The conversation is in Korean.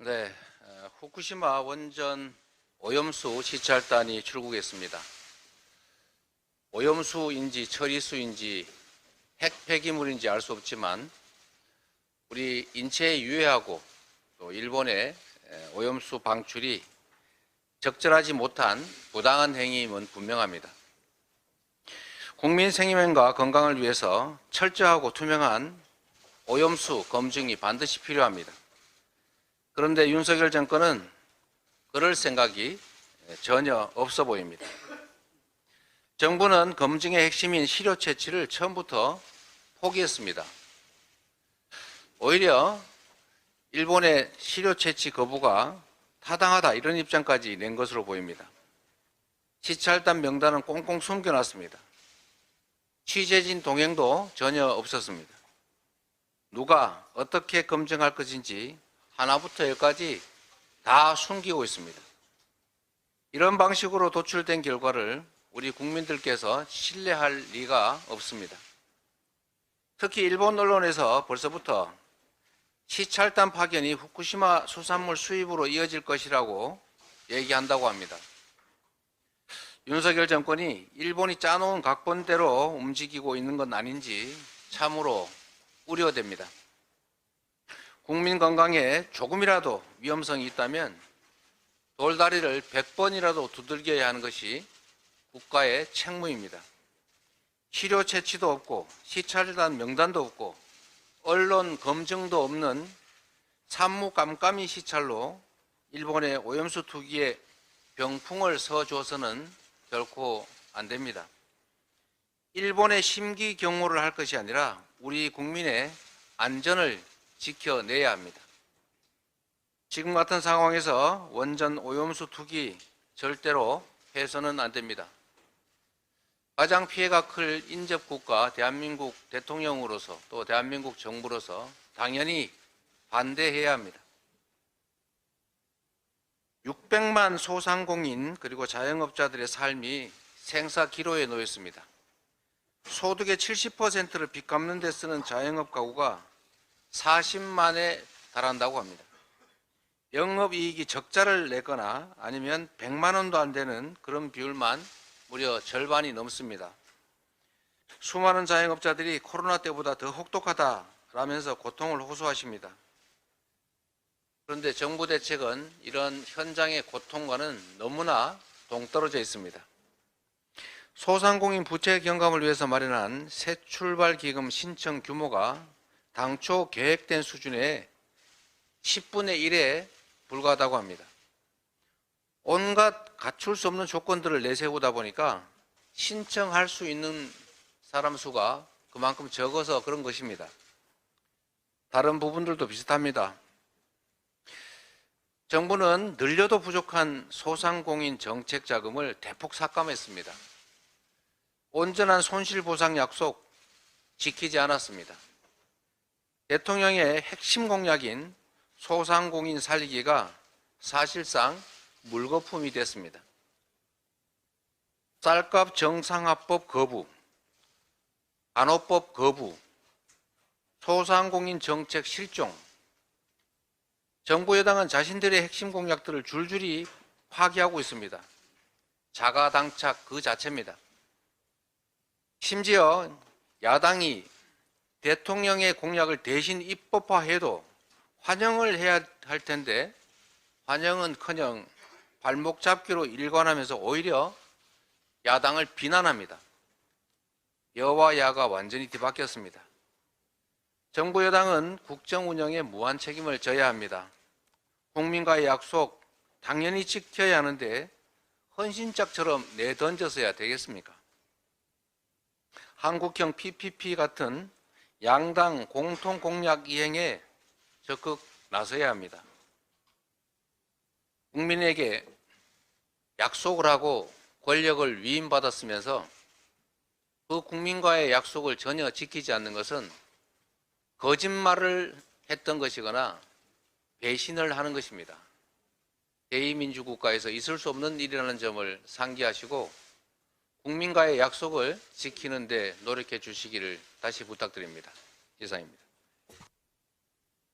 네, 후쿠시마 원전 오염수 시찰단이 출국했습니다. 오염수인지 처리수인지 핵 폐기물인지 알 수 없지만 우리 인체에 유해하고 또 일본의 오염수 방출이 적절하지 못한 부당한 행위임은 분명합니다. 국민 생명과 건강을 위해서 철저하고 투명한 오염수 검증이 반드시 필요합니다. 그런데 윤석열 정권은 그럴 생각이 전혀 없어 보입니다. 정부는 검증의 핵심인 시료 채취를 처음부터 포기했습니다. 오히려 일본의 시료 채취 거부가 타당하다 이런 입장까지 낸 것으로 보입니다. 시찰단 명단은 꽁꽁 숨겨놨습니다. 취재진 동행도 전혀 없었습니다. 누가 어떻게 검증할 것인지 하나부터 열까지 다 숨기고 있습니다. 이런 방식으로 도출된 결과를 우리 국민들께서 신뢰할 리가 없습니다. 특히 일본 언론에서 벌써부터 시찰단 파견이 후쿠시마 수산물 수입으로 이어질 것이라고 얘기한다고 합니다. 윤석열 정권이 일본이 짜놓은 각본대로 움직이고 있는 건 아닌지 참으로 우려됩니다. 국민 건강에 조금이라도 위험성이 있다면 돌다리를 100번이라도 두들겨야 하는 것이 국가의 책무입니다. 시료 채취도 없고 시찰단 명단도 없고 언론 검증도 없는 산무깜깜이 시찰로 일본의 오염수 투기에 병풍을 서줘서는 결코 안 됩니다. 일본의 심기 경호를 할 것이 아니라 우리 국민의 안전을 지켜내야 합니다. 지금 같은 상황에서 원전 오염수 투기 절대로 해서는 안 됩니다. 가장 피해가 클 인접국가 대한민국 대통령으로서 또 대한민국 정부로서 당연히 반대해야 합니다. 600만 소상공인 그리고 자영업자들의 삶이 생사 기로에 놓였습니다. 소득의 70%를 빚 갚는 데 쓰는 자영업 가구가 40만에 달한다고 합니다. 영업이익이 적자를 내거나 아니면 100만 원도 안 되는 그런 비율만 무려 절반이 넘습니다. 수많은 자영업자들이 코로나 때보다 더 혹독하다라면서 고통을 호소하십니다. 그런데 정부 대책은 이런 현장의 고통과는 너무나 동떨어져 있습니다. 소상공인 부채 경감을 위해서 마련한 새출발기금 신청 규모가 당초 계획된 수준의 10분의 1에 불과하다고 합니다. 온갖 갖출 수 없는 조건들을 내세우다 보니까 신청할 수 있는 사람 수가 그만큼 적어서 그런 것입니다. 다른 부분들도 비슷합니다. 정부는 늘려도 부족한 소상공인 정책 자금을 대폭 삭감했습니다. 온전한 손실보상 약속 지키지 않았습니다. 대통령의 핵심 공약인 소상공인 살리기가 사실상 물거품이 됐습니다. 쌀값 정상화법 거부, 간호법 거부, 소상공인 정책 실종, 정부 여당은 자신들의 핵심 공약들을 줄줄이 파기하고 있습니다. 자가당착 그 자체입니다. 심지어 야당이 대통령의 공약을 대신 입법화해도 환영을 해야 할 텐데 환영은커녕 발목 잡기로 일관하면서 오히려 야당을 비난합니다. 여와 야가 완전히 뒤바뀌었습니다. 정부 여당은 국정 운영에 무한 책임을 져야 합니다. 국민과의 약속 당연히 지켜야 하는데 헌신짝처럼 내던져서야 되겠습니까? 한국형 PPP 같은 양당 공통 공약 이행에 적극 나서야 합니다. 국민에게 약속을 하고 권력을 위임받았으면서 그 국민과의 약속을 전혀 지키지 않는 것은 거짓말을 했던 것이거나 배신을 하는 것입니다. 대의민주국가에서 있을 수 없는 일이라는 점을 상기하시고 국민과의 약속을 지키는 데 노력해 주시기를 다시 부탁드립니다. 이상입니다.